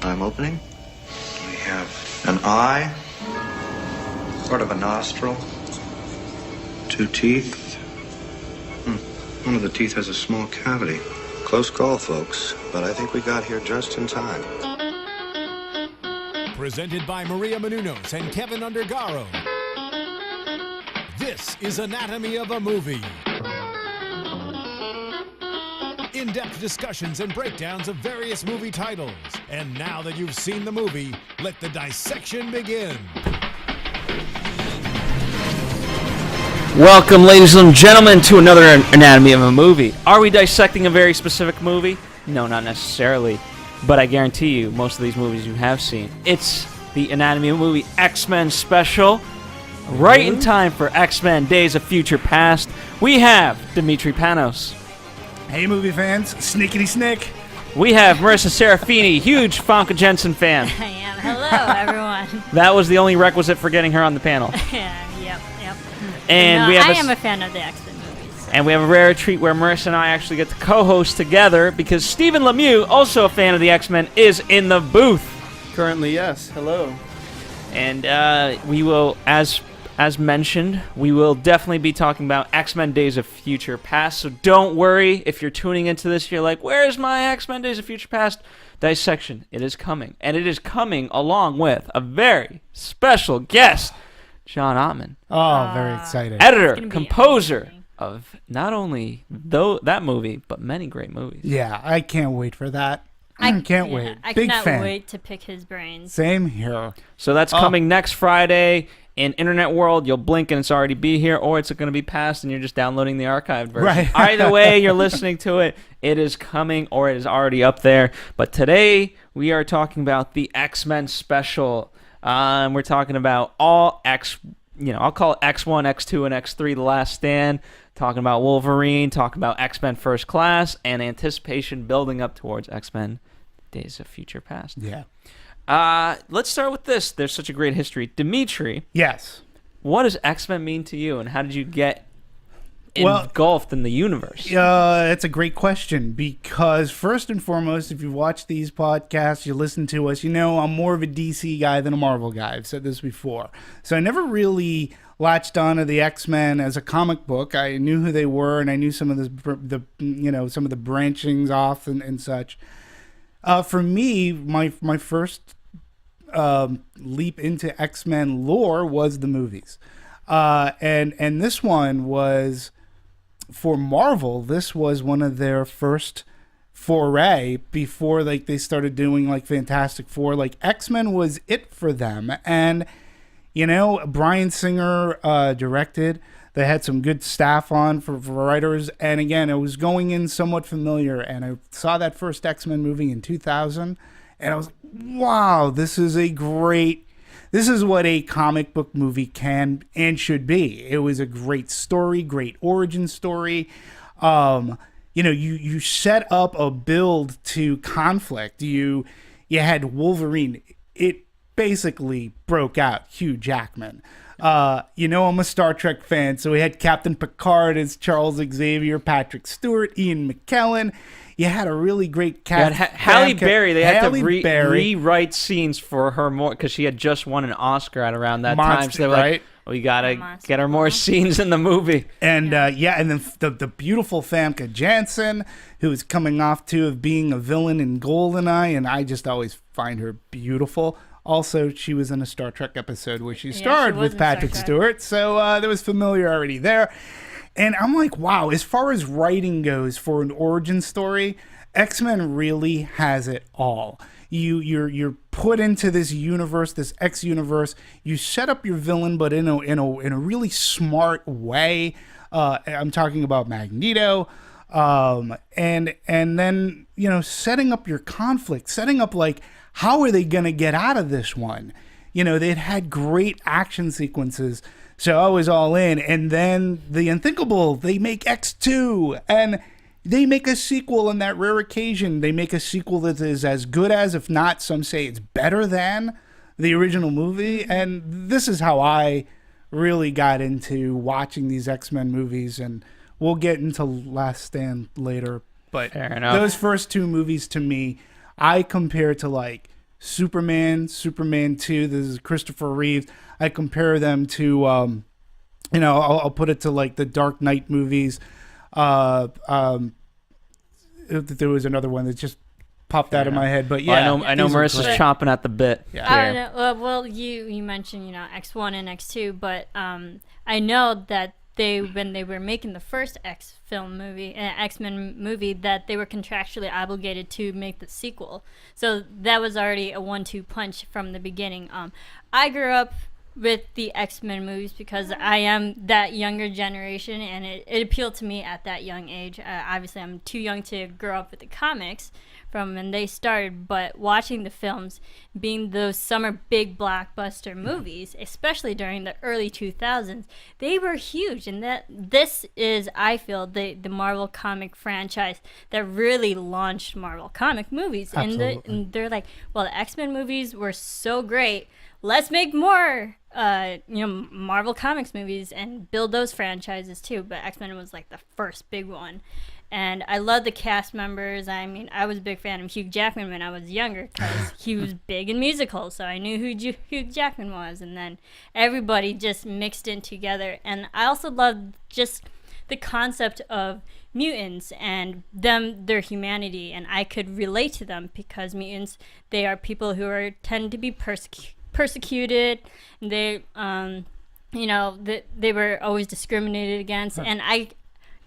time opening. We have an eye, sort of a nostril, 2 teeth. One of the teeth has a small cavity. Close call, folks, but I think we got here just in time. Presented by Maria Menounos and Kevin Undergaro. This is Anatomy of a Movie. In-depth discussions and breakdowns of various movie titles. And now that you've seen the movie, let the dissection begin. Welcome, ladies and gentlemen, to another Anatomy of a Movie. Are we dissecting a very specific movie? No, not necessarily. But I guarantee you, most of these movies you have seen. It's the Anatomy of a Movie X-Men Special. Right in time for X-Men Days of Future Past, we have Demetri Panos. Hey, movie fans. Snickety snick. We have Marissa Serafini, huge Fonka Jensen fan. I am. Hello, everyone. That was the only requisite for getting her on the panel. Yep. And no, we have I am a fan of the X-Men movies. So. And we have a rare treat where Marissa and I actually get to co-host together because Stephen Lemieux, also a fan of the X-Men, is in the booth. Currently, yes. Hello. And we will, as mentioned, we will definitely be talking about X-Men Days of Future Past. So don't worry if you're tuning into this, you're like, where's my X-Men Days of Future Past dissection? It is coming. And it is coming along with a very special guest, John Ottman. Oh, very excited. Editor, composer of not only that movie, but many great movies. Yeah, I can't wait for that. I can't wait. I Big cannot fan. wait to pick his brains. Same here. So that's coming next Friday. In internet world, you'll blink and it's already be here, or it's going to be past and you're just downloading the archived version. Right. Either way you're listening to it, it is coming or it is already up there. But today we are talking about the X-Men Special. We're talking about all I'll call it X1, X2, and X3, The Last Stand. Talking about Wolverine, talking about X-Men First Class, and anticipation building up towards X-Men Days of Future Past. Yeah. Let's start with this. There's such a great history. Demetri. Yes. What does X-Men mean to you, and how did you get engulfed in the universe? It's a great question because first and foremost, if you watch these podcasts, you listen to us, you know I'm more of a DC guy than a Marvel guy. I've said this before. So I never really latched on to the X-Men as a comic book. I knew who they were, and I knew some of some of the branchings off and such. For me, my first leap into X-Men lore was the movies. And this one was, for Marvel, this was one of their first foray before they started doing Fantastic Four. X-Men was it for them. And, Bryan Singer directed. They had some good staff on for writers. And again, I was going in somewhat familiar. And I saw that first X-Men movie in 2000. And I was like, wow, this is what a comic book movie can and should be. It was a great story, great origin story. You set up a build to conflict. You had Wolverine. It basically broke out Hugh Jackman. I'm a Star Trek fan, so we had Captain Picard as Charles Xavier, Patrick Stewart, Ian McKellen. You had a really great cast. Halle Berry. They had to rewrite scenes for her more because she had just won an Oscar at around that time. So they were like, we gotta get her more scenes in the movie. And and then the beautiful Famke Janssen, who is coming off of being a villain in GoldenEye, and I just always find her beautiful. Also, she was in a Star Trek episode where she starred with Patrick Stewart, so there was familiarity there. And I'm like, wow, as far as writing goes for an origin story, X-Men really has it all. You're put into this universe, this X universe. You set up your villain, but in a really smart way. I'm talking about Magneto, and then setting up your conflict, setting up how are they gonna get out of this one? They'd had great action sequences. So I was all in. And then the unthinkable, they make X2. And they make a sequel on that rare occasion. They make a sequel that is as good as, if not, some say it's better than the original movie. And this is how I really got into watching these X-Men movies. And we'll get into Last Stand later. But those first two movies to me, I compare to Superman, Superman 2. This is Christopher Reeve. I compare them to, I'll put it to like the Dark Knight movies. There was another one that just popped out of my head, but yeah, I know these are Marissa's great. chomping at the bit. Yeah. I don't know. Well, you mentioned X1 and X2, but I know that when they were making the first X-Men movie, that they were contractually obligated to make the sequel. So that was already a 1-2 punch from the beginning. I grew up with the X-Men movies because I am that younger generation, and it appealed to me at that young age. Obviously, I'm too young to grow up with the comics from when they started, but watching the films, being those summer big blockbuster movies, especially during the early 2000s, they were huge. And this is, I feel, the Marvel comic franchise that really launched Marvel comic movies. Absolutely. And they're like, well, the X-Men movies were so great, let's make more Marvel comics movies and build those franchises too. But X-Men was like the first big one. And I love the cast members. I mean, I was a big fan of Hugh Jackman when I was younger because he was big in musicals, so I knew who Hugh Jackman was. And then everybody just mixed in together. And I also loved just the concept of mutants and their humanity. And I could relate to them because mutants, they are people who tend to be persecuted. And they, they were always discriminated against. And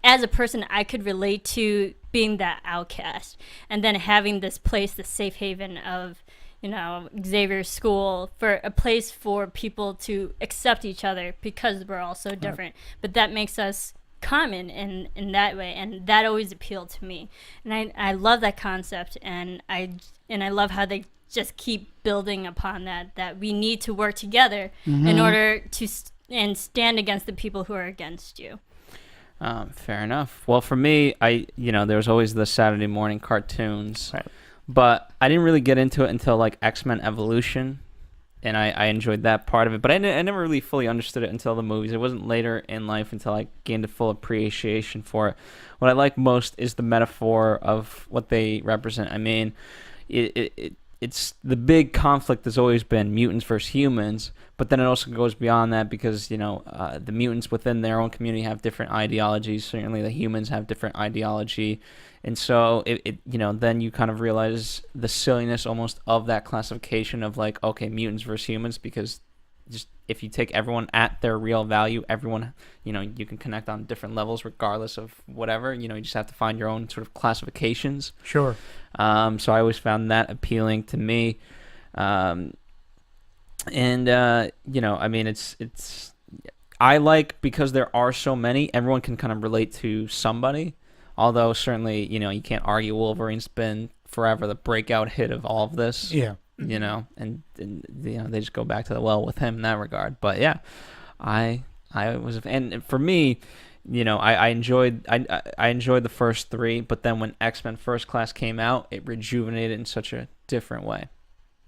as a person, I could relate to being that outcast and then having this place, the safe haven of, Xavier's school, for a place for people to accept each other because we're all so different. But that makes us common in that way, and that always appealed to me. And I love that concept, and I love how they just keep building upon that we need to work together in order to stand against the people who are against you. Fair enough. Well, for me, there was always the Saturday morning cartoons, Right. but I didn't really get into it until like X-Men Evolution, and I enjoyed that part of it. But I never really fully understood it until the movies. It wasn't later in life until I gained a full appreciation for it. What I like most is the metaphor of what they represent. I mean, it's the big conflict has always been mutants versus humans, but then it also goes beyond that because, the mutants within their own community have different ideologies. Certainly the humans have different ideology. And so, then you kind of realize the silliness almost of that classification of like, okay, mutants versus humans, because just if you take everyone at their real value, everyone, you can connect on different levels regardless of whatever. You just have to find your own sort of classifications. Sure. So I always found that appealing to me. It's I like because there are so many, everyone can kind of relate to somebody. Although certainly, you can't argue Wolverine's been forever the breakout hit of all of this. Yeah. And they just go back to the well with him in that regard. But yeah, I was, and for me, I enjoyed the first three, but then when X-Men First Class came out, it rejuvenated in such a different way.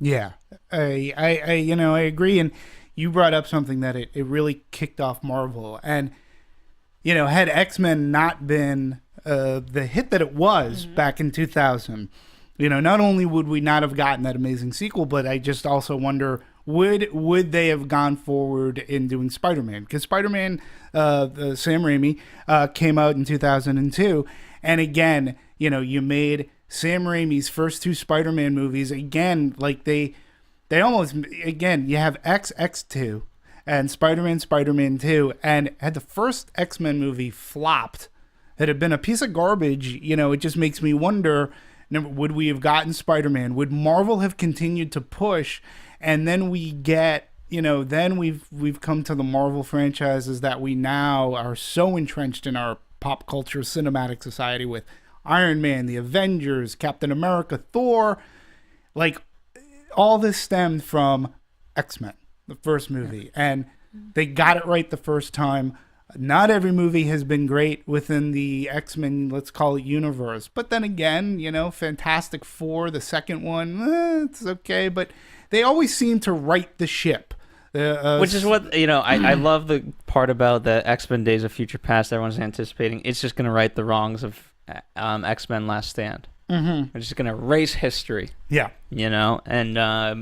Yeah, I agree. And you brought up something that it really kicked off Marvel. And, had X-Men not been the hit that it was back in 2000, not only would we not have gotten that amazing sequel, but I just also wonder, would they have gone forward in doing Spider-Man? Because Spider-Man, Sam Raimi, came out in 2002. And again, you made Sam Raimi's first two Spider-Man movies, again, like they almost, again, you have X2 and Spider-Man 2, and had the first X-Men movie flopped, it had been a piece of garbage, it just makes me wonder, would we have gotten Spider-Man? Would Marvel have continued to push? And then we get, then we've come to the Marvel franchises that we now are so entrenched in our pop culture cinematic society with Iron Man, the Avengers, Captain America, Thor. Like, all this stemmed from X-Men, the first movie. And they got it right the first time. Not every movie has been great within the X-Men, let's call it, universe. But then again, Fantastic Four, the second one, it's okay. But they always seem to right the ship. Which is what, I love the part about the X-Men Days of Future Past everyone's anticipating. It's just going to right the wrongs of X-Men Last Stand. We're just going to erase history, Yeah. And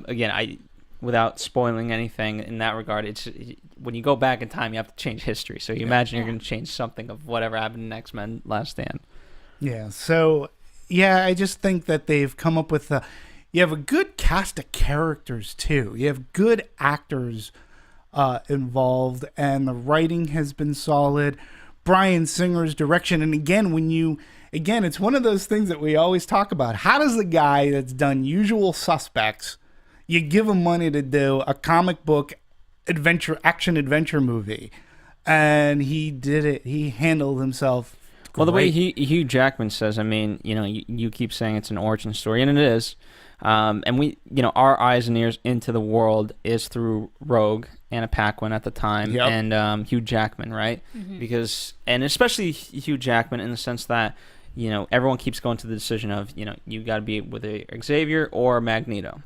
again, without spoiling anything in that regard, it's when you go back in time, you have to change history. So you imagine you're going to change something of whatever happened in X-Men Last Stand. Yeah. So, yeah, I just think that they've come up with you have a good cast of characters, too. You have good actors involved, and the writing has been solid. Bryan Singer's direction, and again, it's one of those things that we always talk about. How does the guy that's done Usual Suspects, you give him money to do a comic book action adventure movie, and he did it. He handled himself great. Well, the way Hugh Jackman says, I mean, you keep saying it's an origin story, and it is. And we, our eyes and ears into the world is through Rogue, Anna Paquin at the time, and Hugh Jackman, right? Because, and especially Hugh Jackman in the sense that, everyone keeps going to the decision of, you got to be with a Xavier or Magneto.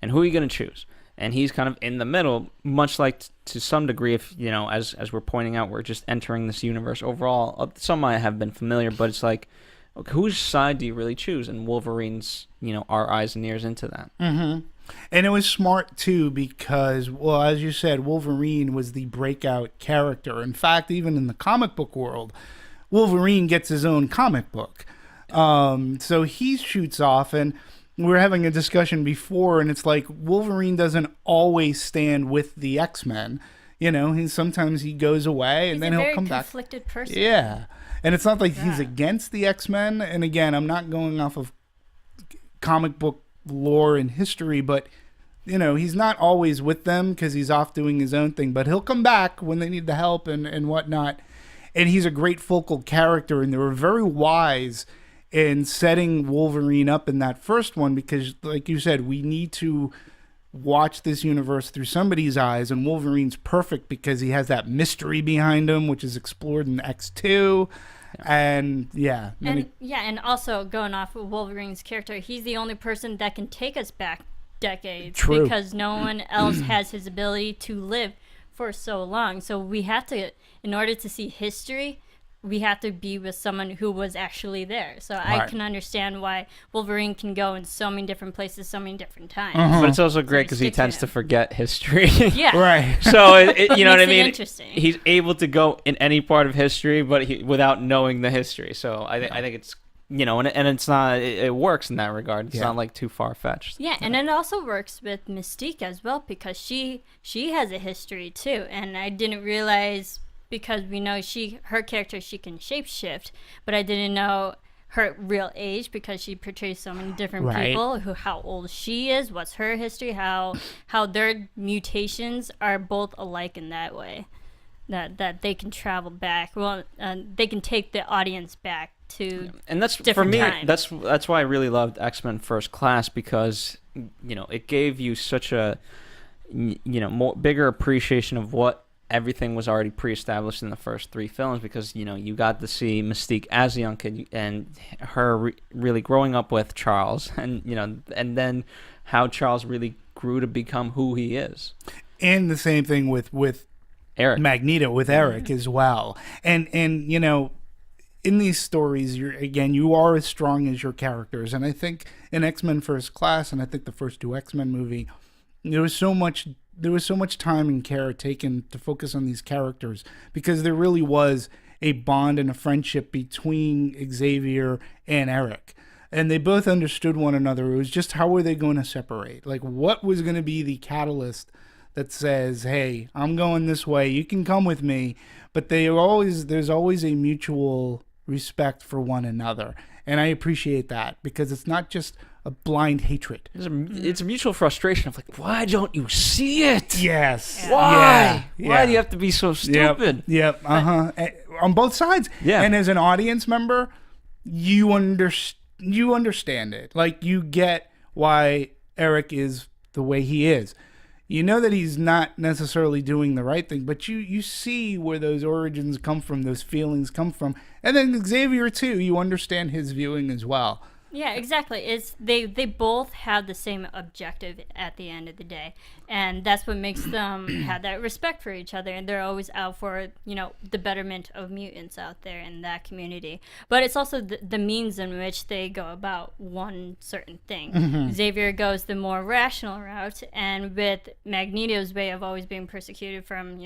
And who are you going to choose? And he's kind of in the middle, much like to some degree, if, as we're pointing out, we're just entering this universe overall. Some might have been familiar, but it's like, okay, whose side do you really choose? And Wolverine's, our eyes and ears into that. Mm-hmm. And it was smart, too, because, well, as you said, Wolverine was the breakout character. In fact, even in the comic book world, Wolverine gets his own comic book. So he shoots off, and we were having a discussion before, and it's like Wolverine doesn't always stand with the X-Men. Sometimes he goes away, and then he'll come back. He's a very conflicted person. Yeah. And it's not like he's against the X-Men. And again, I'm not going off of comic book lore and history, but, he's not always with them because he's off doing his own thing. But he'll come back when they need the help and whatnot. And he's a great focal character. And they were very wise in setting Wolverine up in that first one because, like you said, we need to watch this universe through somebody's eyes, and Wolverine's perfect because he has that mystery behind him, which is explored in X2. And and also going off of Wolverine's character, he's the only person that can take us back decades. True. Because no one else has his ability to live for so long. So we have to, in order to see history, we have to be with someone who was actually there. So I can understand why Wolverine can go in so many different places, so many different times. But it's also great because he tends to forget history. Yeah. Right. So, you know what I mean? Interesting. He's able to go in any part of history, but without knowing the history. So I think it's, and it's not, it works in that regard. It's not like too far-fetched. Yeah, and it also works with Mystique as well because she has a history too. And I didn't realize, because we know her character, she can shapeshift, but I didn't know her real age because she portrays so many different people, how old she is, what's her history, how their mutations are both alike in that way, that they can travel back. Well, they can take the audience back to and that's different for me. times. That's why I really loved X-Men First Class because it gave you such a more bigger appreciation of what everything was already pre-established in the first three films because, you got to see Mystique as a young kid and her really growing up with Charles and, and then how Charles really grew to become who he is. And the same thing with Eric. Magneto, with Eric as well. And in these stories, you are as strong as your characters. And I think in X-Men First Class, and I think the first two X-Men movie, there was so much time and care taken to focus on these characters because there really was a bond and a friendship between Xavier and Eric. And they both understood one another. It was just how were they going to separate? Like, what was going to be the catalyst that says, hey, I'm going this way, you can come with me. But there's always a mutual respect for one another. And I appreciate that because it's not just a blind hatred. It's a mutual frustration of like, why don't you see it? Yes. Why? Yeah. Why do you have to be so stupid? Yep. On both sides. Yeah. And as an audience member, you understand it. Like, you get why Eric is the way he is. You know that he's not necessarily doing the right thing, but you see where those origins come from, those feelings come from. And then Xavier, too, you understand his viewing as well. Yeah, exactly. It's they both have the same objective at the end of the day, and that's what makes them have that respect for each other, and they're always out for the betterment of mutants out there in that community. But it's also the means in which they go about one certain thing. Xavier goes the more rational route, and with Magneto's way of always being persecuted from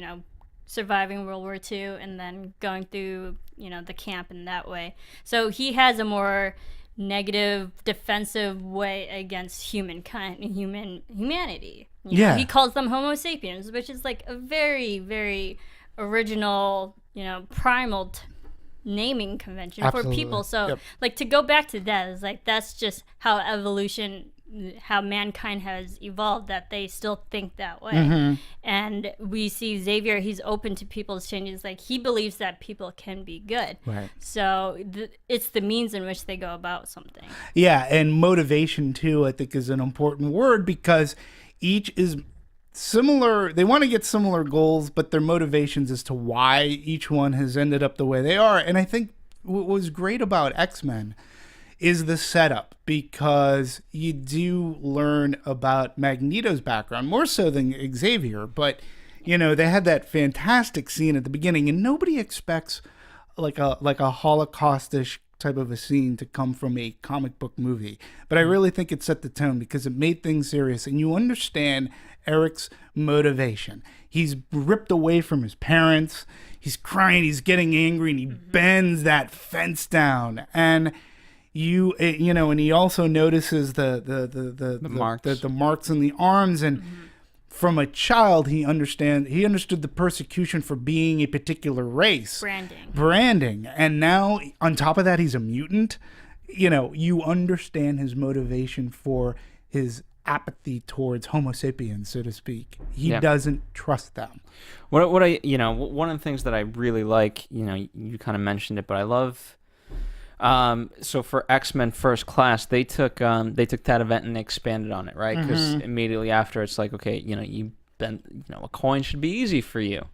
surviving World War II and then going through the camp in that way. So he has a more negative, defensive way against humankind, humanity. He calls them Homo sapiens, which is like a very, very original, primal naming convention Absolutely. for people. So, Yep. like, to go back to that is like that's just how how mankind has evolved, that they still think that way. And we see Xavier, he's open to people's changes. Like, he believes that people can be good. Right. So it's the means in which they go about something. Yeah, and motivation too, I think, is an important word, because each is similar. They want to get similar goals, but their motivations as to why each one has ended up the way they are. And I think what was great about X-Men is the setup, because you do learn about Magneto's background more so than Xavier. But they had that fantastic scene at the beginning, and nobody expects like a Holocaustish type of a scene to come from a comic book movie. But I really think it set the tone, because it made things serious, and you understand Eric's motivation. He's ripped away from his parents. He's crying. He's getting angry, and he bends that fence down. And and he also notices the marks. the marks in the arms, and from a child he understood the persecution for being a particular race, branding, and now on top of that he's a mutant. You understand his motivation for his apathy towards Homo sapiens, so to speak. He doesn't trust them. What I one of the things that I really like, you kind of mentioned it, but I love. So for X-Men First Class, they took that event and expanded on it, right? Because immediately after, it's like, okay, a coin should be easy for you.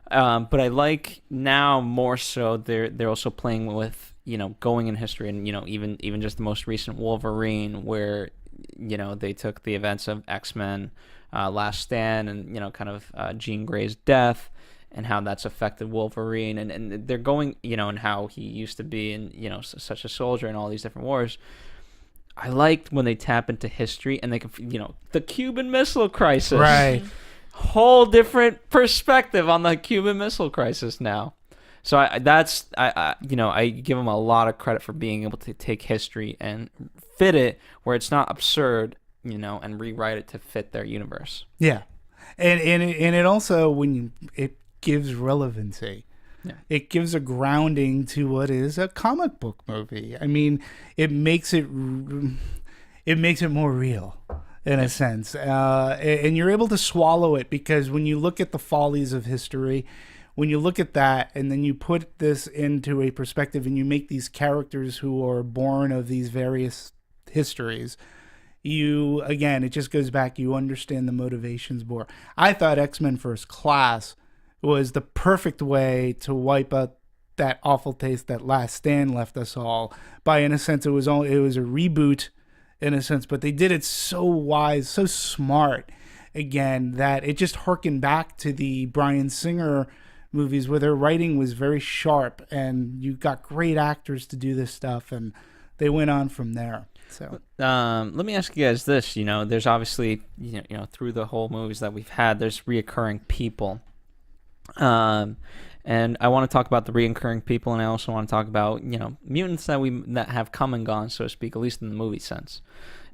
But I like now more so they're also playing with going in history, and even just the most recent Wolverine, where they took the events of X-Men Last Stand and kind of Jean Grey's death, and how that's affected Wolverine, and they're going, and how he used to be, and such a soldier in all these different wars. I liked when they tap into history, and they can, the Cuban Missile Crisis, right? Whole different perspective on the Cuban Missile Crisis now. So I give them a lot of credit for being able to take history and fit it where it's not absurd, and rewrite it to fit their universe. Yeah, and it also it gives relevancy. Yeah. It gives a grounding to what is a comic book movie. I mean, it makes it more real in a sense, and you're able to swallow it, because when you look at the follies of history, when you look at that, and then you put this into a perspective, and you make these characters who are born of these various histories, it just goes back. You understand the motivations more. I thought X-Men First Class was the perfect way to wipe out that awful taste that Last Stand left us all. By, in a sense, it was a reboot, in a sense, but they did it so wise, so smart, again, that it just harkened back to the Bryan Singer movies, where their writing was very sharp, and you got great actors to do this stuff, and they went on from there. So let me ask you guys this: there's obviously through the whole movies that we've had, there's reoccurring people. And I want to talk about the reoccurring people, and I also want to talk about mutants that have come and gone, so to speak, at least in the movie sense.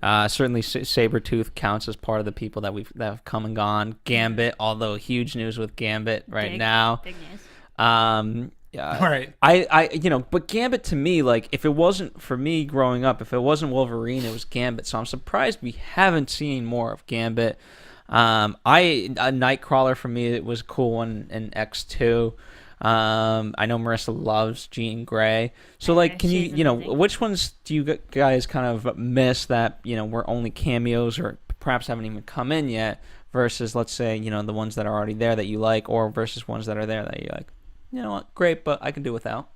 Certainly Sabretooth counts as part of the people that have come and gone. Gambit, although huge news with Gambit now. Big news. right. But Gambit, to me, like, if it wasn't for me growing up, if it wasn't Wolverine, it was Gambit. So I'm surprised we haven't seen more of Gambit. A Nightcrawler, for me, it was a cool one in X2. I know Marissa loves Jean Grey. So, like, can you, which ones do you guys kind of miss that, were only cameos or perhaps haven't even come in yet, versus, let's say, the ones that are already there that you like, or versus ones that are there that you like, you know what, great, but I can do without,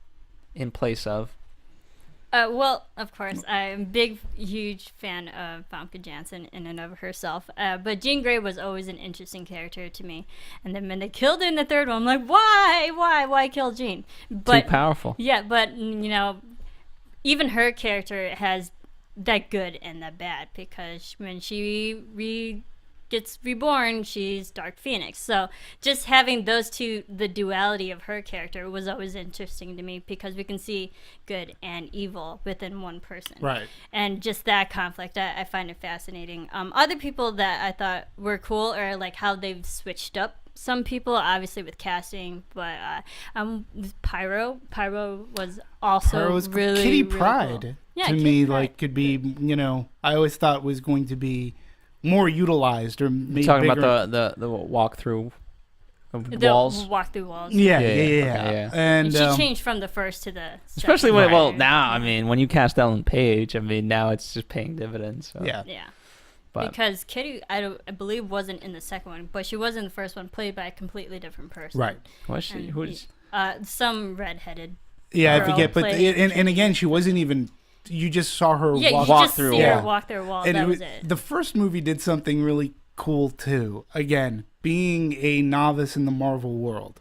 in place of? Well, of course, I'm a big, huge fan of Famke Janssen in and of herself. But Jean Grey was always an interesting character to me. And then when they killed her in the third one, I'm like, why kill Jean? But, Too powerful. Yeah, but even her character has that good and that bad, because when she gets reborn, she's Dark Phoenix. So just having those two, the duality of her character, was always interesting to me, because we can see good and evil within one person. Right. And just that conflict, I find it fascinating. Other people that I thought were cool are like how they've switched up some people, obviously with casting, but Pyro was also really Kitty really Pryde cool. Yeah, to Kitty me Pryde. like could be, I always thought was going to be more utilized or maybe Talking bigger. about the walkthrough The walls. walk through walls. Yeah. Okay, yeah. And And she changed from the first to the Especially second. when, now, I mean, when you cast Ellen Page, I mean, now it's just paying dividends. So. yeah. Yeah. But Because Kitty, I believe, wasn't in the second one, but she was in the first one, played by a completely different person. Right. was she? And Who's? some redheaded. Yeah, I girl forget, but played and again, she wasn't even. You just saw her Yeah, walk. you walk just through see a her wall. walk through a wall. And That was it. The first movie did something really cool too. Again, being a novice in the Marvel world,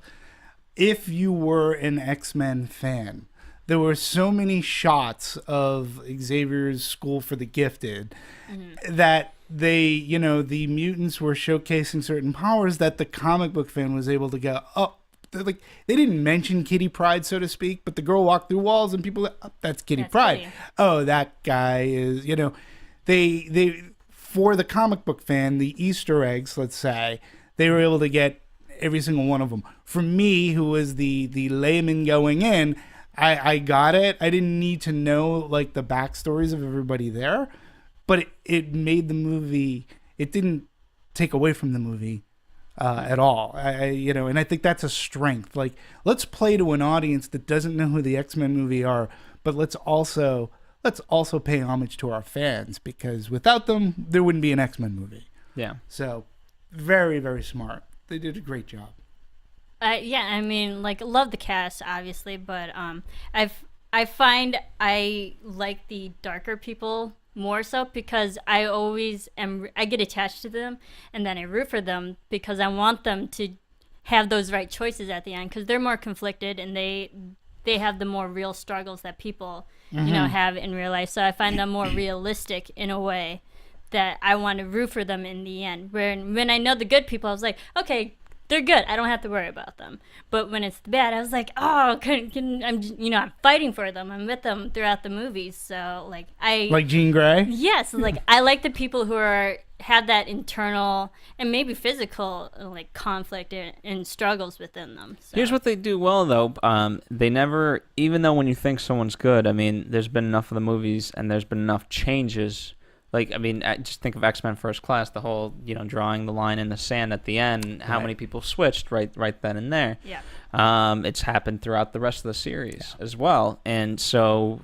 if you were an X-Men fan, there were so many shots of Xavier's School for the Gifted that they, the mutants were showcasing certain powers that the comic book fan was able to go, oh, like they didn't mention Kitty Pryde, so to speak, but the girl walked through walls and people, oh, that's Kitty That's Pryde. Kitty. Oh, that guy is, they for the comic book fan, the Easter eggs, let's say, they were able to get every single one of them. For me, who was the layman going in, I got it. I didn't need to know like the backstories of everybody there, but it made the movie. It didn't take away from the movie at all. And I think that's a strength. Like, let's play to an audience that doesn't know who the X-Men movie are, but let's also pay homage to our fans, because without them, there wouldn't be an X-Men movie. Yeah. So, very, very smart. They did a great job. Yeah, I mean, like, love the cast, obviously, but I find I like the darker people more so, because I get attached to them, and then I root for them because I want them to have those right choices at the end, because they're more conflicted and they have the more real struggles that people have in real life. So I find them more realistic in a way that I want to root for them in the end. When I know the good people, I was like, okay, they're good, I don't have to worry about them. But when it's bad, I was like, oh, I'm fighting for them. I'm with them throughout the movies. So like Jean Grey. yes, like I like the people who have that internal and maybe physical like conflict and struggles within them. So. Here's what they do well, though. They never, even though when you think someone's good, I mean, there's been enough of the movies and there's been enough changes. Like, I mean, just think of X-Men First Class, the whole, drawing the line in the sand at the end, how many people switched right then and there. Yeah. It's happened throughout the rest of the series as well. And so,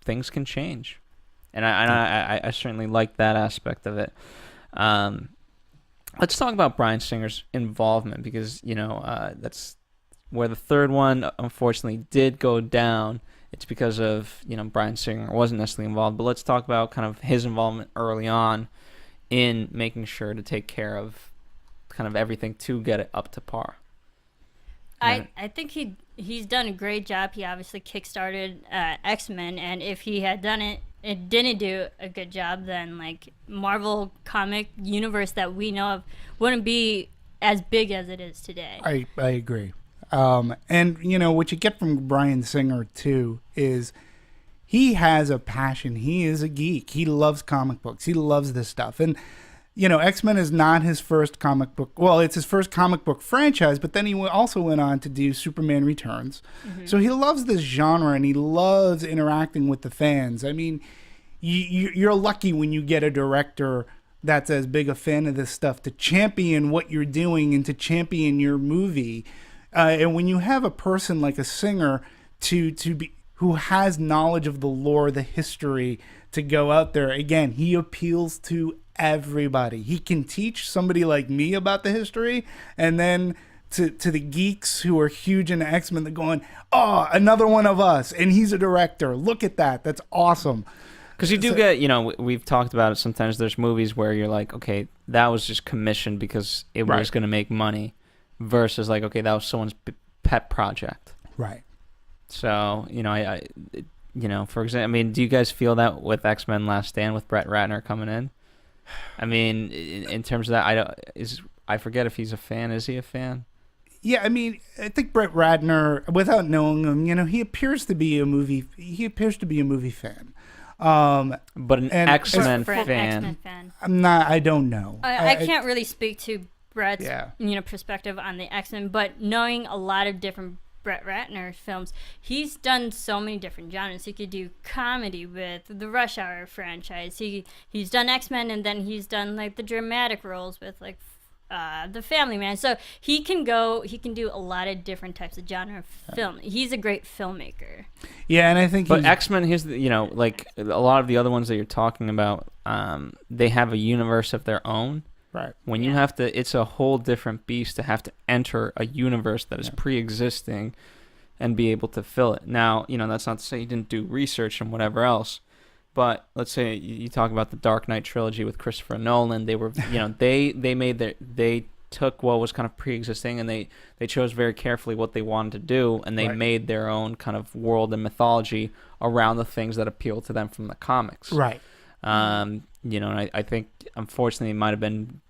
things can change. And I certainly like that aspect of it. Let's talk about Bryan Singer's involvement, because, that's where the third one, unfortunately, did go down. It's because of, Bryan Singer wasn't necessarily involved. But let's talk about kind of his involvement early on in making sure to take care of kind of everything to get it up to par. I think he's done a great job. He obviously kickstarted X-Men, and if he had done it didn't do a good job, then like Marvel comic universe that we know of wouldn't be as big as it is today. I agree. And what you get from Bryan Singer too is he has a passion. He is a geek. He loves comic books. He loves this stuff. And X-Men is not his first comic book. Well, it's his first comic book franchise, but then he also went on to do Superman Returns. Mm-hmm. So he loves this genre and he loves interacting with the fans. I mean, you're lucky when you get a director that's as big a fan of this stuff to champion what you're doing and to champion your movie. And when you have a person like a Singer to be who has knowledge of the lore, the history, to go out there, again, he appeals to everybody. He can teach somebody like me about the history, and then to the geeks who are huge into X-Men, they're going, oh, another one of us, and he's a director. Look at that. That's awesome. Because you do get, we've talked about it sometimes. There's movies where you're like, okay, that was just commissioned because it was going to make money, versus like, okay, that was someone's pet project. Right. So, for example, I mean, do you guys feel that with X-Men Last Stand with Brett Ratner coming in? I mean, in terms of that, I forget if he's a fan. Is he a fan? Yeah, I mean, I think Brett Ratner, without knowing him, he appears to be a movie fan. But an X-Men For an fan. X-Men fan. I don't know. I can't really speak to Brett's perspective on the X-Men, but knowing a lot of different Brett Ratner films, he's done so many different genres. He could do comedy with the Rush Hour franchise. He's done X-Men, and then he's done like the dramatic roles with like the Family Man. So he can do a lot of different types of genre film. He's a great filmmaker. Yeah, and I think But X-Men, here's like a lot of the other ones that you're talking about, they have a universe of their own. Right. When you have to, it's a whole different beast to have to enter a universe that is pre-existing and be able to fill it. Now, that's not to say you didn't do research and whatever else, but let's say you talk about the Dark Knight trilogy with Christopher Nolan. They were, they took what was kind of pre-existing, and they chose very carefully what they wanted to do, and they made their own kind of world and mythology around the things that appeal to them from the comics. Right. And I think, unfortunately, it might have been,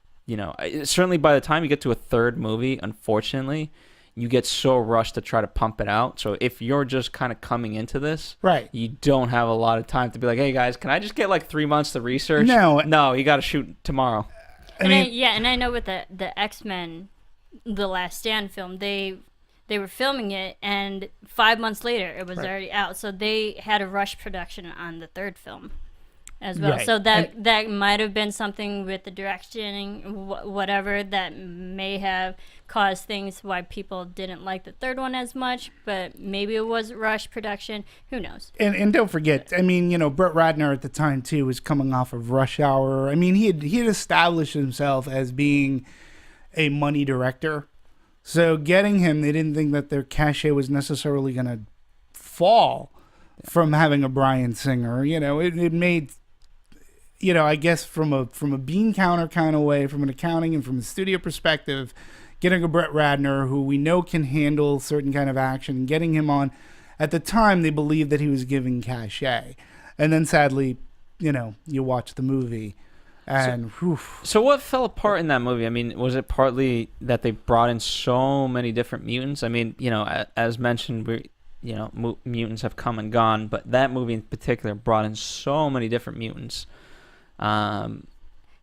certainly by the time you get to a third movie, unfortunately, you get so rushed to try to pump it out. So if you're just kind of coming into this, you don't have a lot of time to be like, hey, guys, can I just get like 3 months to research? No, you got to shoot tomorrow. And I know with the X-Men, the Last Stand film, they were filming it, and 5 months later, it was already out. So they had a rush production on the third film as well. So that might have been something with the directioning, whatever, that may have caused things why people didn't like the third one as much, but maybe it was rush production. Who knows? And don't forget, I mean, Brett Ratner at the time too was coming off of Rush Hour. I mean, he had established himself as being a money director. So getting him, they didn't think that their cachet was necessarily going to fall from having a Bryan Singer. It made, I guess from a bean counter kind of way, from an accounting and from a studio perspective, getting a Brett Ratner who we know can handle certain kind of action, and getting him on, at the time they believed that he was giving cachet. And then sadly, you watch the movie and so what fell apart in that movie? I mean, was it partly that they brought in so many different mutants? I mean, as mentioned, mutants have come and gone, but that movie in particular brought in so many different mutants. There all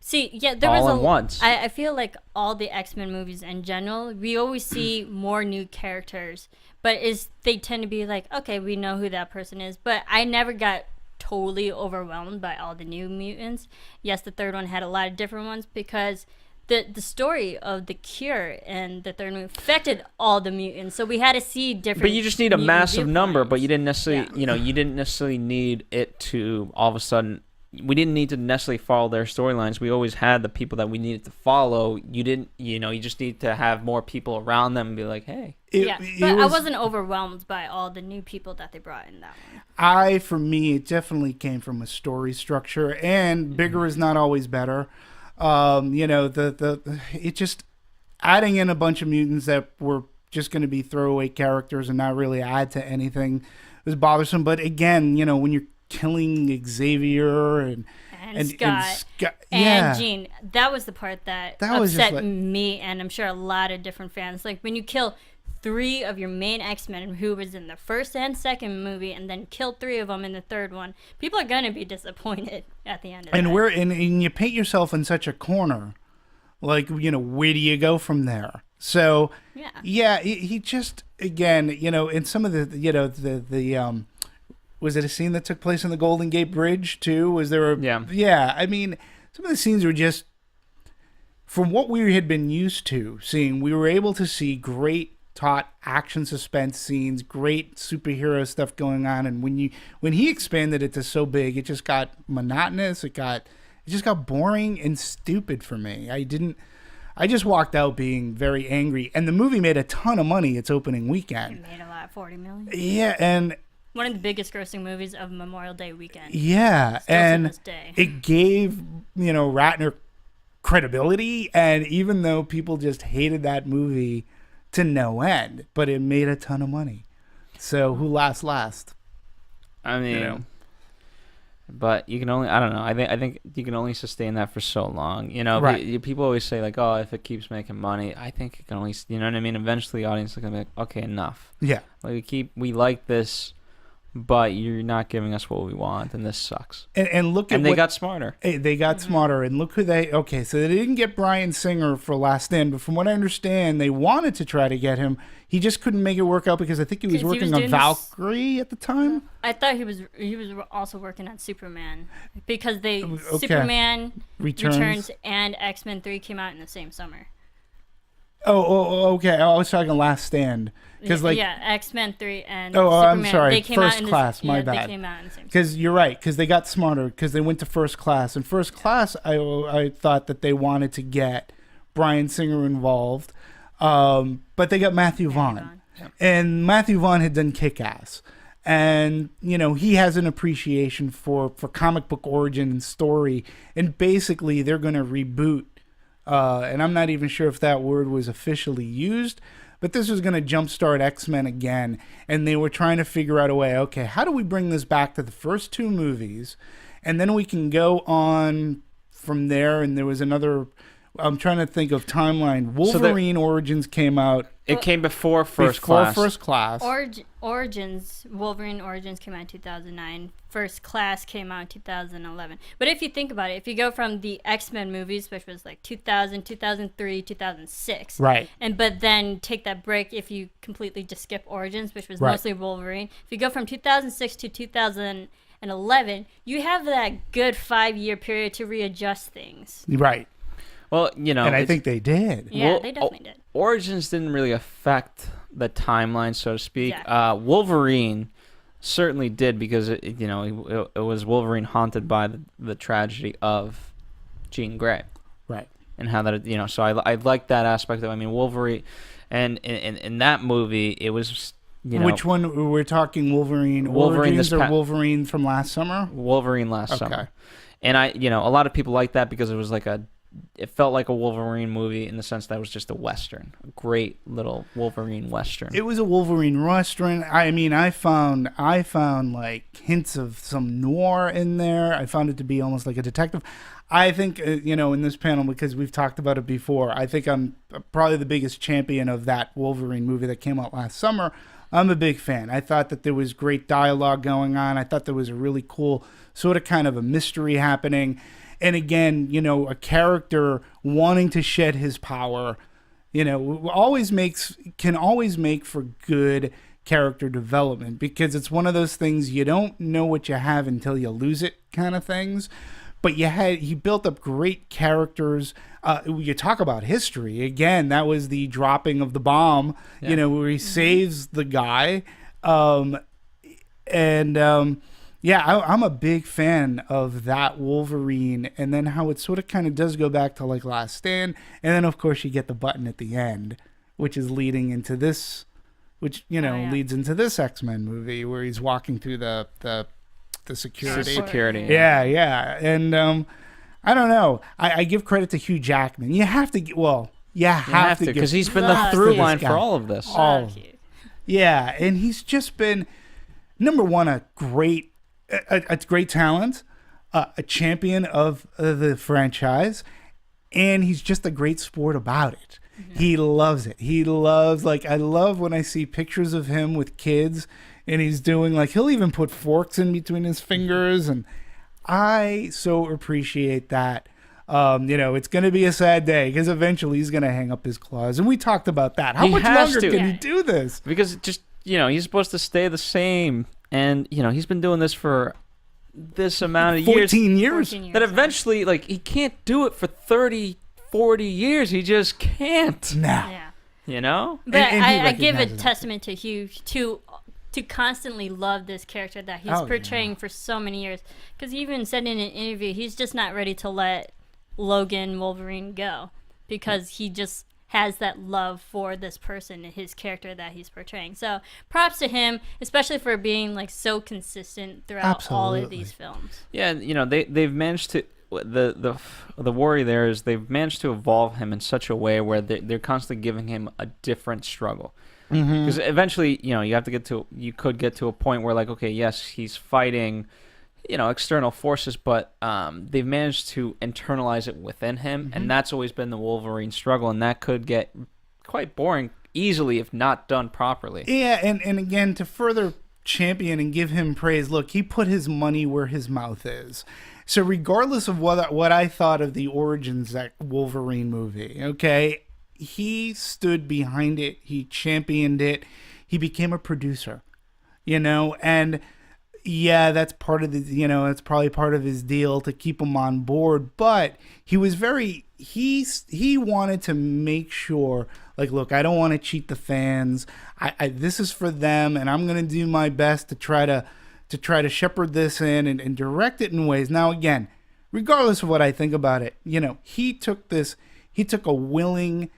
was at once. I feel like all the X-Men movies in general, we always see more new characters, but they tend to be like, okay, we know who that person is, but I never got totally overwhelmed by all the new mutants. Yes, the third one had a lot of different ones because the story of the cure and the third movie affected all the mutants, so we had to see different. But you just need a massive number, but you didn't necessarily, Yeah. You didn't necessarily need it to all of a sudden. We didn't need to necessarily follow their storylines. We always had the people that we needed to follow. You didn't, you just need to have more people around them and be like, hey. I wasn't overwhelmed by all the new people that they brought in that one. For me, it definitely came from a story structure, and bigger is not always better. It just adding in a bunch of mutants that were just going to be throwaway characters and not really add to anything was bothersome. But again, when you're killing Xavier and Scott and Jean, that was the part that upset me, and I'm sure a lot of different fans. Like when you kill 3 of your main X-Men who was in the first and second movie, and then kill 3 of them in the third one, people are gonna be disappointed at the end of and that. And you paint yourself in such a corner. Like, where do you go from there? So he just, again, in some of the was it a scene that took place in the Golden Gate Bridge too? Was there a I mean, some of the scenes were just, from what we had been used to seeing, we were able to see great taut action suspense scenes, great superhero stuff going on, and when he expanded it to so big, it just got monotonous. It just got boring and stupid for me. I just walked out being very angry. And the movie made a ton of money its opening It weekend. made a lot, 40 million. Yeah, and One of the biggest grossing movies of Memorial Day weekend. yeah, Still to and this day. it gave, Ratner credibility. And even though people just hated that movie to no end, but it made a ton of money. So who last? I mean, know. but you can only, I don't know. I think you can only sustain that for so long. Right. People always say like, oh, if it keeps making money, I think it can only, you know what I mean? Eventually the audience is going to be like, okay, enough. Yeah. Like we like this, but you're not giving us what we want, and this sucks. And look at And they what, got smarter. they got smarter, and look who so they didn't get Bryan Singer for Last Stand, but from what I understand, they wanted to try to get him. He just couldn't make it work out because I think he was 'Cause he working was on doing Valkyrie at the time. I thought he was also working on Superman because Okay. Superman Returns. Returns and X-Men 3 came out in the same summer. Okay. I was talking Last Stand because X-Men 3 and I'm Superman, sorry, they came First out in Class, the, my yeah, bad. They came out in the same because you're right, because they got smarter because they went to First Class, and First Class I thought that they wanted to get Bryan Singer involved, but they got Matthew Vaughn. And Matthew Vaughn had done Kick-Ass. And, he has an appreciation for comic book origin and story. And basically, they're going to reboot. And I'm not even sure if that word was officially used. But this was going to jumpstart X-Men again. And they were trying to figure out a way, okay, how do we bring this back to the first two movies? And then we can go on from there. And there was another... I'm trying to think of timeline. Wolverine Origins came out... It came before First Class. First Class. Wolverine Origins came out in 2009. First Class came out in 2011. But if you think about it, if you go from the X-Men movies, which was like 2000, 2003, 2006. Right. But then take that break if you completely just skip Origins, which was Right. mostly Wolverine. If you go from 2006 to 2011, you have that good 5-year period to readjust things. Right. Well, And I think they did. Yeah, they definitely did. Origins didn't really affect the timeline, so to speak. Exactly. Wolverine certainly did because it was Wolverine haunted by the tragedy of Jean Grey. Right. And how that so I like that aspect of it. I mean, Wolverine, and in that movie it was Which one we're talking? Wolverine Origins or Wolverine from last summer? Wolverine last Okay. summer. And a lot of people like that because it was it felt like a Wolverine movie in the sense that it was just a Western, a great little Wolverine Western. It was a Wolverine Western. I mean, I found like hints of some noir in there. I found it to be almost like a detective. I think, in this panel, because we've talked about it before, I think I'm probably the biggest champion of that Wolverine movie that came out last summer. I'm a big fan. I thought that there was great dialogue going on. I thought there was a really cool sort of kind of a mystery happening. And again, a character wanting to shed his power, can always make for good character development because it's one of those things you don't know what you have until you lose it kind of things. But he built up great characters. You talk about history. Again, that was the dropping of the bomb, where he saves the guy. I'm a big fan of that Wolverine, and then how it sort of kind of does go back to like Last Stand, and then of course you get the button at the end, which is leading into this, leads into this X-Men movie where he's walking through the security. Security. Yeah, and I don't know. I give credit to Hugh Jackman. You have to. You have to because he's been love the through this line guy. for all of this. Love you. Yeah, and he's just been number one, a great talent, a champion of the franchise, and he's just a great sport about it. Mm-hmm. He loves it. He loves, I love when I see pictures of him with kids, and he's doing, he'll even put forks in between his fingers, and I so appreciate that. It's going to be a sad day, because eventually he's going to hang up his claws, and we talked about that. How He much has longer to. can he do this? Because it just, he's supposed to stay the same. And, he's been doing this for this amount of 14 years. 14 years. That eventually, he can't do it for 30, 40 years. He just can't. Nah. Yeah. But And he I give a recognizes that. testament to Hugh to constantly love this character that he's portraying for so many years. Because he even said in an interview he's just not ready to let Logan Wolverine go. because he just has that love for this person and his character that he's portraying. So props to him, especially for being like so consistent throughout all of these films. Yeah, they've managed to the worry there is they've managed to evolve him in such a way where they're constantly giving him a different struggle. Because eventually, you could get to a point where, like, okay, yes, he's fighting, external forces, but they've managed to internalize it within him, and that's always been the Wolverine struggle, and that could get quite boring easily if not done properly. Yeah, and again, to further champion and give him praise, look, he put his money where his mouth is. So regardless of what I thought of the Origins that Wolverine movie, okay, he stood behind it. He championed it. He became a producer, and yeah, that's part of the, that's probably part of his deal to keep him on board. But he was he wanted to make sure, like, look, I don't want to cheat the fans. I this is for them, and I'm going to do my best to try to shepherd this in and direct it in ways. Now, again, regardless of what I think about it, he took a willing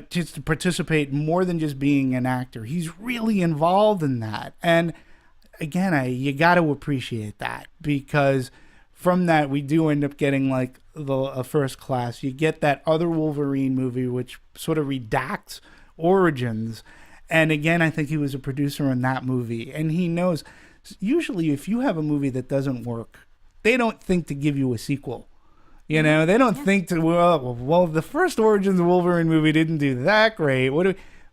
just to participate more than just being an actor. He's really involved in that. And again, you got to appreciate that, because from that, we do end up getting like a First Class. You get that other Wolverine movie, which sort of redacts Origins. And again, I think he was a producer in that movie, and he knows. Usually, if you have a movie that doesn't work, they don't think to give you a sequel. They don't think to, well, the first Origins Wolverine movie didn't do that great.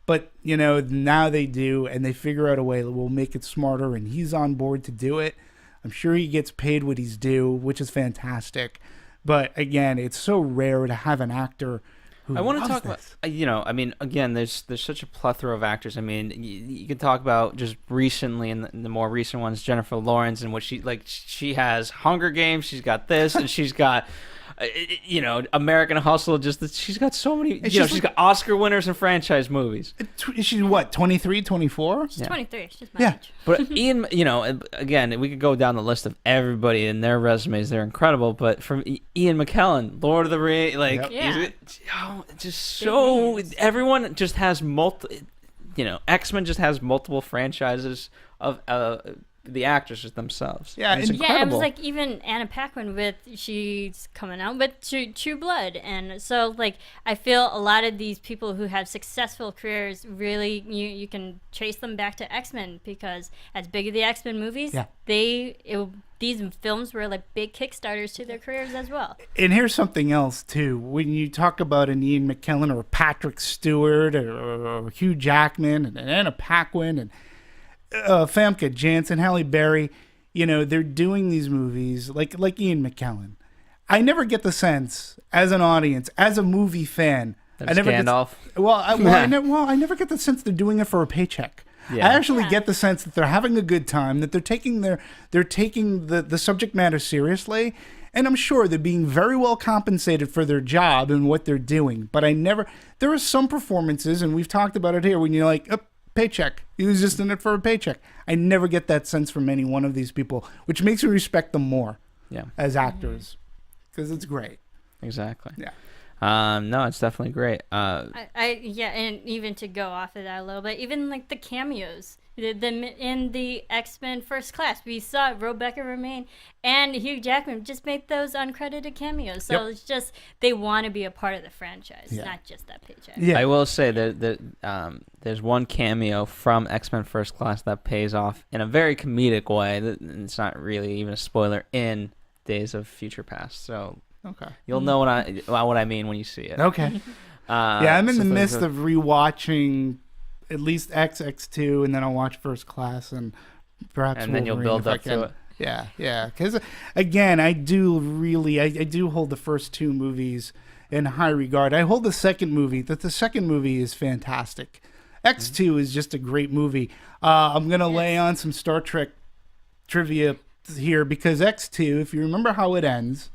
But, now they do, and they figure out a way that will make it smarter, and he's on board to do it. I'm sure he gets paid what he's due, which is fantastic. But again, it's so rare to have an actor who I want to loves talk this. about, again, there's such a plethora of actors. I mean, you can talk about just recently, in the more recent ones, Jennifer Lawrence, and what she has Hunger Games, she's got this, and she's got, American Hustle. She's got so many, she's got Oscar winners and franchise movies. She's what, 23, 24? She's 23. She's my Yeah. age. But Ian, again, we could go down the list of everybody and their resumes. They're incredible. But from Ian McKellen, Lord of the Rings, everyone just has X-Men just has multiple franchises of the actors themselves. Yeah, and it's and- Yeah, it incredible. was like even Anna Paquin she's coming out with True Blood. And so, like, I feel a lot of these people who have successful careers, really, you can trace them back to X-Men, because as big as the X-Men movies, these films were like big Kickstarters to their careers as well. And here's something else, too. When you talk about an Ian McKellen or Patrick Stewart or Hugh Jackman and Anna Paquin and Famke Janssen, Halle Berry, they're doing these movies like Ian McKellen. I never get the sense, as an audience, as a movie fan, I never Gandalf. I never get the sense they're doing it for a paycheck. Yeah. I actually get the sense that they're having a good time, that they're taking the subject matter seriously, and I'm sure they're being very well compensated for their job and what they're doing. But there are some performances, and we've talked about it here, when you're like, paycheck. He was just in it for a paycheck. I never get that sense from any one of these people, which makes me respect them more as actors, because it's great. Exactly. Yeah. No, it's definitely great. And even to go off of that a little bit, even like the cameos, in the X-Men First Class, we saw Rebecca Romaine and Hugh Jackman just make those uncredited cameos. So it's just, they want to be a part of the franchise, not just that paycheck. Yeah. I will say that there's one cameo from X-Men First Class that pays off in a very comedic way. It's not really even a spoiler in Days of Future Past. So Okay. you'll know what I mean when you see it. Okay. I'm in the midst of rewatching at least X2, and then I'll watch First Class, and perhaps And then you'll Wolverine build if I up to can. it. Yeah. Because again, I do hold the first two movies in high regard. I hold the second movie. The second movie is fantastic. X2 is just a great movie. I'm gonna lay on some Star Trek trivia here, because X2, if you remember how it ends,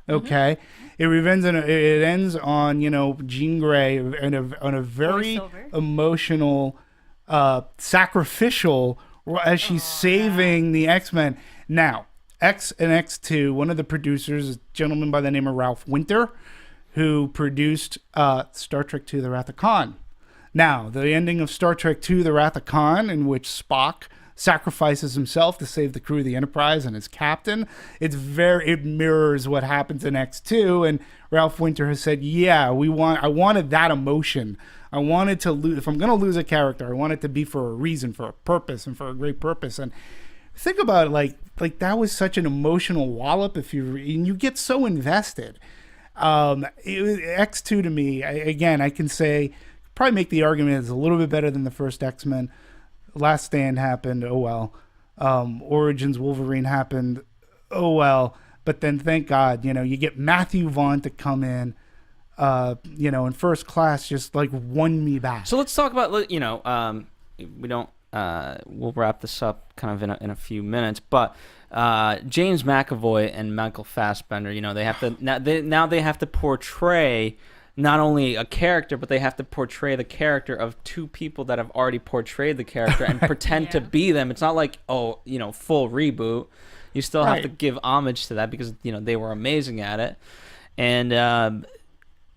okay, it ends on Jean Grey on a very Voiceover. emotional, sacrificial, as she's saving the X-Men. Now, X and X2, one of the producers, a gentleman by the name of Ralph Winter, who produced Star Trek II: The Wrath of Khan. Now, the ending of Star Trek II: The Wrath of Khan, in which Spock sacrifices himself to save the crew of the Enterprise and his captain, it mirrors what happens in X2. And Ralph Winter has said, "Yeah, I wanted that emotion. I wanted to lose. If I'm going to lose a character, I want it to be for a reason, for a purpose, and for a great purpose." And think about it, like that was such an emotional wallop. And you get so invested. X2 to me, I can say, probably make the argument it's a little bit better than the first X-Men. Last Stand happened, oh well. Origins Wolverine happened, oh well. But then thank God, you get Matthew Vaughn to come in, in First Class, just like won me back. So let's talk about, we don't, we'll wrap this up kind of in a few minutes, but James McAvoy and Michael Fassbender, they have to, now they have to portray not only a character, but they have to portray the character of two people that have already portrayed the character and pretend to be them. It's not like, full reboot. You still have to give homage to that because, they were amazing at it. And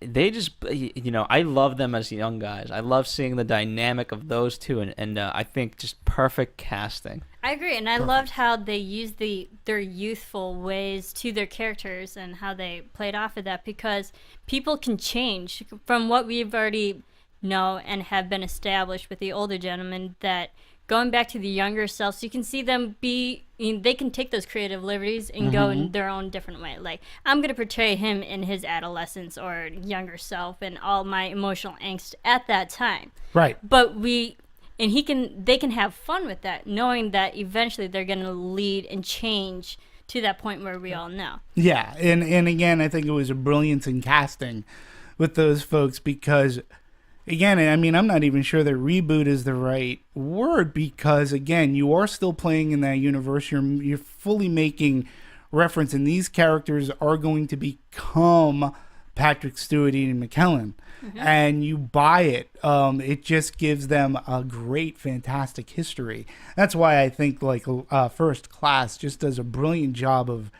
they just, I love them as young guys. I love seeing the dynamic of those two, and I think just perfect casting. I agree, and I loved how they used their youthful ways to their characters and how they played off of that, because people can change from what we've already know and have been established with the older gentlemen, that going back to the younger selves, you can see them they can take those creative liberties and go in their own different way. Like, I'm going to portray him in his adolescence or younger self and all my emotional angst at that time. Right. But they can have fun with that, knowing that eventually they're going to lead and change to that point where we all know. Yeah, and again, I think it was a brilliance in casting with those folks, because, again, I'm not even sure that reboot is the right word, because, again, you are still playing in that universe. You're fully making reference, and these characters are going to become Patrick Stewart, Ian McKellen. And you buy it. It just gives them a great, fantastic history. That's why I think First Class just does a brilliant job of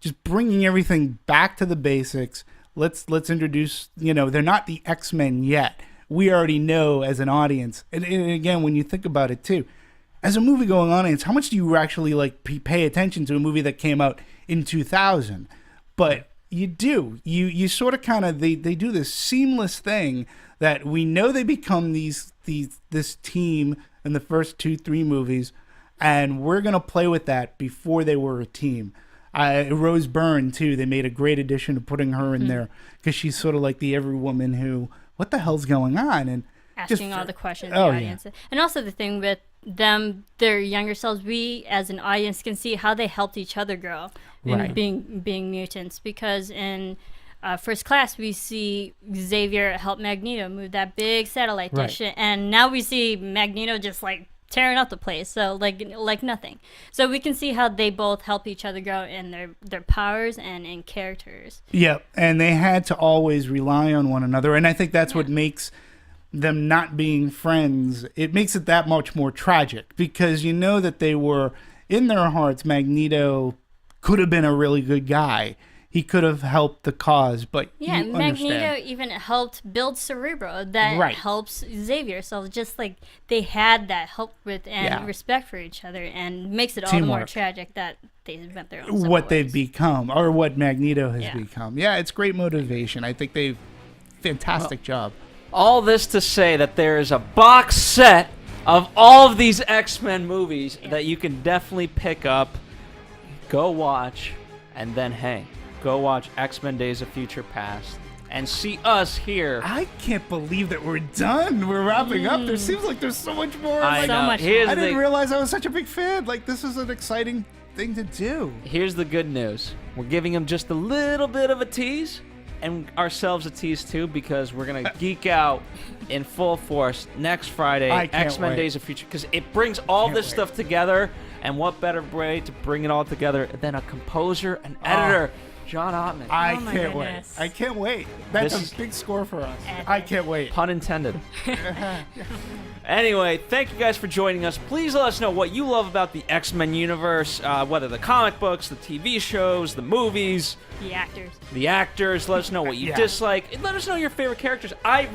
just bringing everything back to the basics. Let's introduce. They're not the X-Men yet. We already know as an audience. And again, when you think about it too, as a movie-going audience, how much do you actually pay attention to a movie that came out in 2000? But you do. You sort of kind of they do this seamless thing that we know they become this team in the first 2-3 movies, and we're gonna play with that before they were a team. Rose Byrne too. They made a great addition to putting her in there, because she's sort of like the every woman who, what the hell's going on, and asking all the questions of the audience. Yeah. And also the thing with them, their younger selves, we as an audience can see how they helped each other grow in being mutants, because in First Class we see Xavier help Magneto move that big satellite dish, and now we see Magneto just tearing up the place, so like nothing. So we can see how they both help each other grow in their powers and in characters. Yep, and they had to always rely on one another, and I think that's what makes them not being friends, it makes it that much more tragic, because that they were, in their hearts, Magneto could have been a really good guy. He could have helped the cause, but Magneto even helped build Cerebro that helps Xavier. So just they had that help with and respect for each other, and makes it all the more tragic that they went their own what they've become, or what Magneto has become. Yeah, it's great motivation. I think they've fantastic job. All this to say that there is a box set of all of these X-Men movies that you can definitely pick up, go watch, and then go watch X-Men Days of Future Past and see us here. I can't believe that we're done. We're wrapping up. There seems like there's so much more. I didn't realize I was such a big fan. This is an exciting thing to do. Here's the good news. We're giving them just a little bit of a tease, and ourselves a tease too, because we're going to geek out in full force next Friday, X-Men Days of Future, because it brings all this stuff together, and what better way to bring it all together than a composer and editor John Ottman. I Oh my can't goodness. wait. I can't wait. That's This- a big score for us. Epic. I can't wait. Pun intended. Anyway, thank you guys for joining us. Please let us know what you love about the X-Men universe, whether the comic books, the TV shows, the movies, The actors. the actors. Let us know what you Yeah. dislike. And let us know your favorite characters. I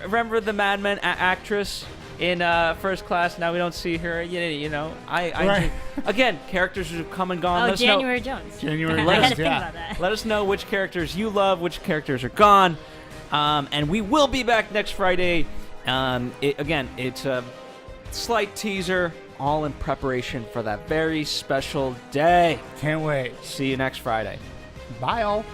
remember the Mad Men actress in First Class. Now we don't see her. You know, Right. again, characters who've come and gone. Oh, Let us know. January Jones. January I Jones, had to think yeah. about that. Let us know which characters you love, which characters are gone. And we will be back next Friday. It's a slight teaser, all in preparation for that very special day. Can't wait. See you next Friday. Bye, all.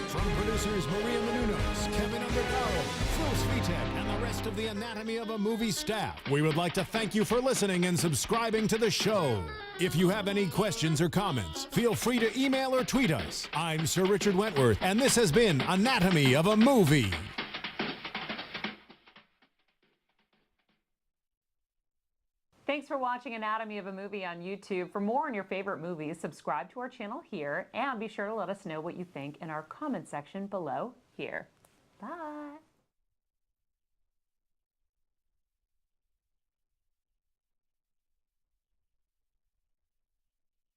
From producers Maria Menounos, Kevin Undergaro, Phil Svitek, and the rest of the Anatomy of a Movie staff, we would like to thank you for listening and subscribing to the show. If you have any questions or comments, feel free to email or tweet us. I'm Sir Richard Wentworth, and this has been Anatomy of a Movie. Thanks for watching Anatomy of a Movie on YouTube. For more on your favorite movies, subscribe to our channel here, and be sure to let us know what you think in our comment section below here. Bye.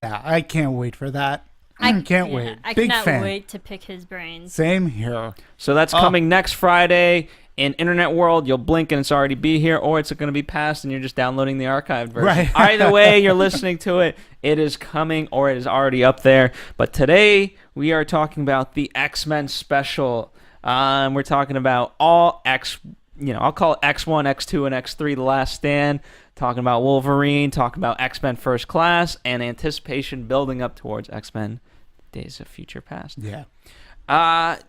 Yeah, I can't wait for that. I can't Yeah, wait. I Big cannot fan. wait to pick his brains. Same here. So that's coming next Friday. In Internet World, you'll blink and it's already be here, or it's going to be past and you're just downloading the archived version. Right. Either way you're listening to it, it is coming or it is already up there. But today we are talking about the X-Men Special. We're talking about all I'll call it X1, X2, and X3 The Last Stand. Talking about Wolverine, talking about X-Men First Class, and anticipation building up towards X-Men Days of Future Past. Yeah.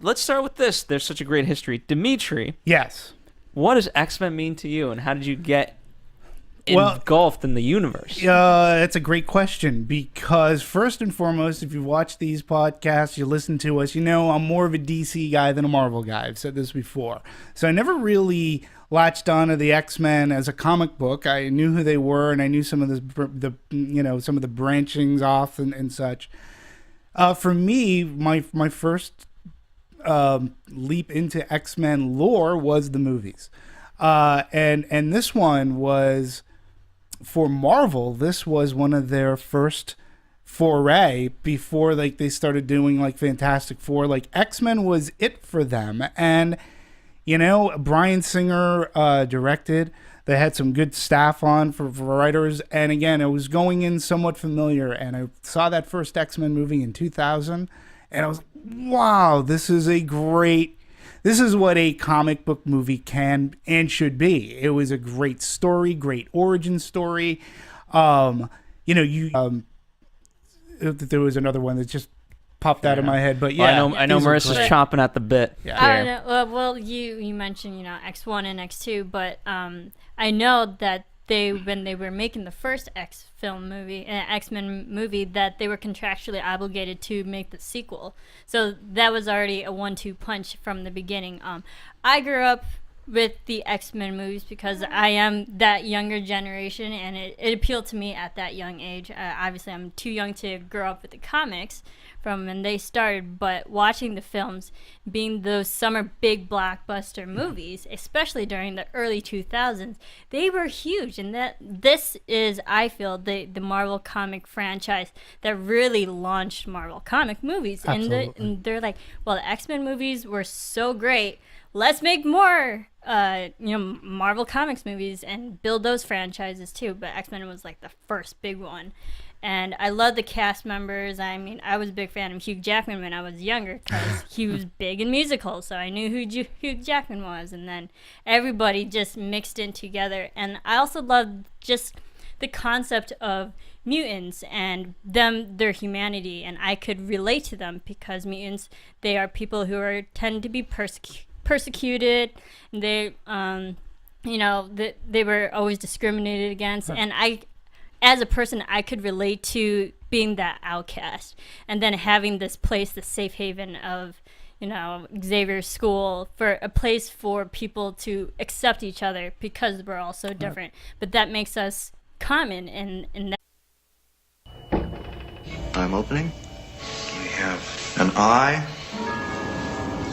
Let's start with this. There's such a great history. Demetri, Yes. what does X-Men mean to you, and how did you get Well- engulfed in the universe? That's a great question because first and foremost, if you watch these podcasts, you listen to us, you know I'm more of a DC guy than a Marvel guy. I've said this before. So I never really latched onto the X-Men as a comic book. I knew who they were, and I knew some of the some of the branchings off and such. For me, my first leap into X-Men lore was the movies, and this one was for Marvel. This was one of their first foray before they started doing like Fantastic Four. Like X-Men was it for them, and Bryan Singer directed. They had some good staff on for writers. And again, it was going in somewhat familiar. And I saw that first X-Men movie in 2000. And I was, wow, this is what a comic book movie can and should be. It was a great story, great origin story. There was another one that just popped out of my head. But yeah, Well, I know these are Marissa's great. chomping at the bit. Yeah. I here. don't know. Well, you mentioned X1 and X2, but I know that when they were making the first X-Men movie, that they were contractually obligated to make the sequel. So that was already a 1-2 punch from the beginning. I grew up with the X-Men movies because I am that younger generation, and it appealed to me at that young age. Obviously, I'm too young to grow up with the comics from when they started, but watching the films, being those summer big blockbuster movies, especially during the early 2000s, they were huge. And this is, I feel, the Marvel comic franchise that really launched Marvel comic movies. Absolutely. And they're like, well, the X-Men movies were so great, let's make more Marvel Comics movies and build those franchises too. But X-Men was like the first big one. And I love the cast members. I mean, I was a big fan of Hugh Jackman when I was younger because he was big in musicals, so I knew who Hugh Jackman was. And then everybody just mixed in together. And I also loved just the concept of mutants and their humanity. And I could relate to them because mutants, they are people who tend to be persecuted. And they were always discriminated against. And as a person, I could relate to being that outcast and then having this place, the safe haven of, Xavier's school, for a place for people to accept each other because we're all so different. But that makes us common in that. I'm opening. We have an eye,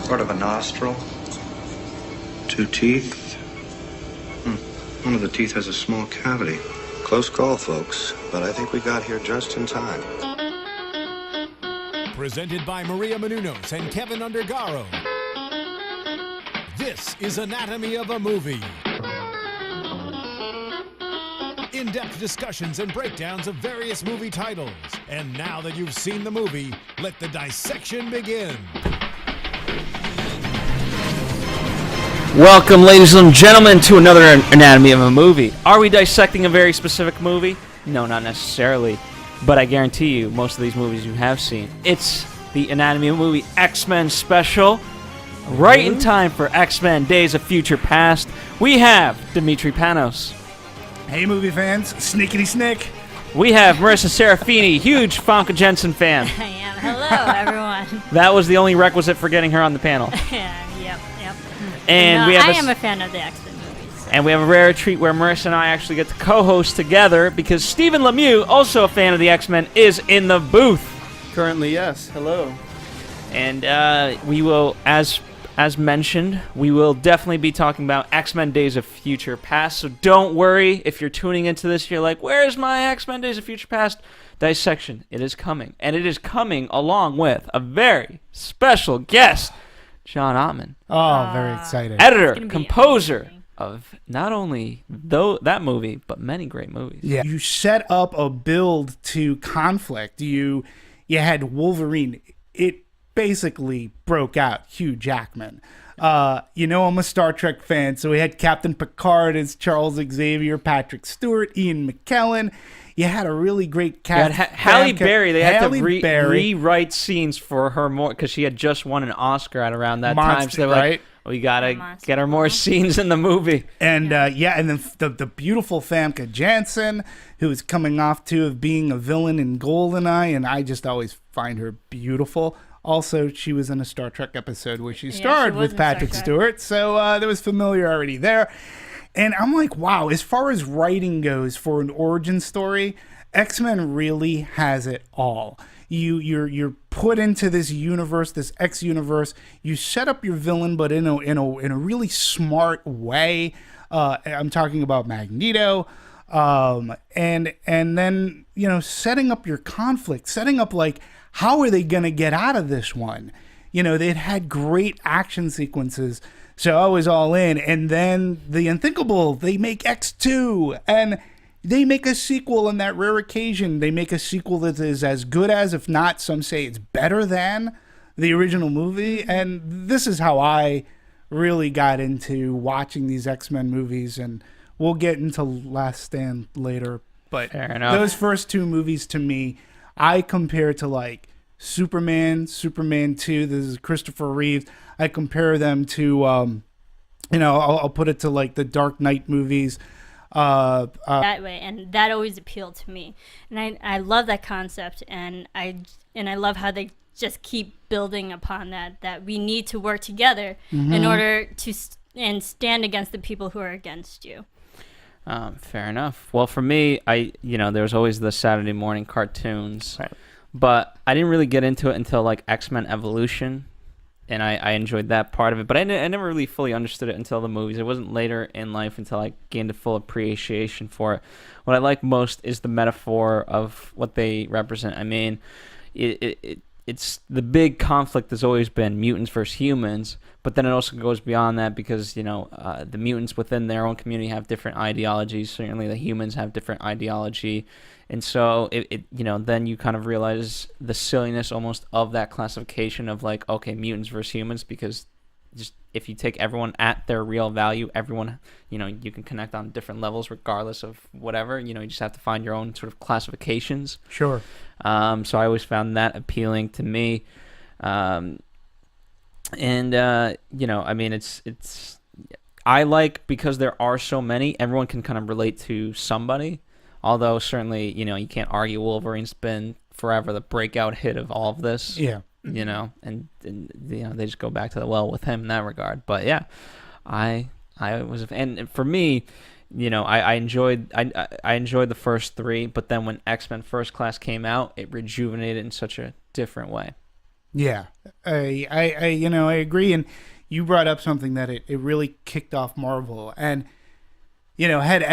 sort of a nostril, two teeth. One of the teeth has a small cavity. Close call, folks, but I think we got here just in time. Presented by Maria Menounos and Kevin Undergaro. This is Anatomy of a Movie. In-depth discussions and breakdowns of various movie titles. And now that you've seen the movie, let the dissection begin. Welcome, ladies and gentlemen, to another Anatomy of a Movie. Are we dissecting a very specific movie? No, not necessarily. But I guarantee you, most of these movies you have seen. It's the Anatomy of a Movie X-Men Special. Right in time for X-Men Days of Future Past, we have Demetri Panos. Hey, movie fans, snickety snick. We have Marissa Serafini, huge Famke Jensen fan. I am. Hello, everyone. That was the only requisite for getting her on the panel. Yep. And No, we have I am a fan of the X-Men movies. So. And we have a rare treat where Marissa and I actually get to co-host together because Stephen Lemieux, also a fan of the X-Men, is in the booth. Currently, yes. Hello. And we will, as mentioned, we will definitely be talking about X-Men Days of Future Past. So don't worry if you're tuning into this, you're like, where's my X-Men Days of Future Past dissection? It is coming. And it is coming along with a very special guest, John Ottman. Oh, very excited. Editor, gonna be composer amazing. of not only that movie, but many great movies. Yeah, you set up a build to conflict. You had Wolverine. It basically broke out Hugh Jackman. I'm a Star Trek fan, so we had Captain Picard as Charles Xavier, Patrick Stewart, Ian McKellen. You had a really great cast. Halle Berry. They had to Berry. rewrite scenes for her more because she had just won an Oscar at around that time. So they were right? like, we gotta get her more scenes in the movie. And and then the beautiful Famke Janssen, who is coming off of being a villain in GoldenEye, and I just always find her beautiful. Also, she was in a Star Trek episode where she starred with Patrick Stewart, so there was familiarity there. And I'm like, wow, as far as writing goes for an origin story, X-Men really has it all. You're put into this universe, this X universe. You set up your villain, but in a really smart way. I'm talking about Magneto, and then setting up your conflict, setting up like how are they gonna get out of this one. They'd had great action sequences. So I was all in. And then the unthinkable, they make X2. And they make a sequel on that rare occasion. They make a sequel that is as good as, if not, some say it's better than the original movie. And this is how I really got into watching these X-Men movies. And we'll get into Last Stand later. But Fair enough. Those first two movies to me, I compare to like Superman 2. This is Christopher Reeve. I compare them to, I'll put it to like the Dark Knight movies. That way, and that always appealed to me. And I love that concept, and I love how they just keep building upon that we need to work together in order to and stand against the people who are against you. Fair enough. Well, for me, there was always the Saturday morning cartoons, Right. But I didn't really get into it until like X-Men Evolution, and I enjoyed that part of it. But I never really fully understood it until the movies. It wasn't later in life until I gained a full appreciation for it. What I like most is the metaphor of what they represent. I mean, it's the big conflict has always been mutants versus humans, but then it also goes beyond that because the mutants within their own community have different ideologies. Certainly, the humans have different ideology, and so then you kind of realize the silliness almost of that classification of like, okay, mutants versus humans, because just if you take everyone at their real value, everyone you can connect on different levels regardless of whatever. You just have to find your own sort of classifications. Sure. So I always found that appealing to me. It's I like because there are so many, everyone can kind of relate to somebody. Although certainly, you can't argue Wolverine's been forever the breakout hit of all of this. Yeah. And they just go back to the well with him in that regard. But yeah, I was, and for me, I enjoyed the first three, but then when X-Men First Class came out, it rejuvenated in such a different way. Yeah, I agree. And you brought up something that it really kicked off Marvel. And, had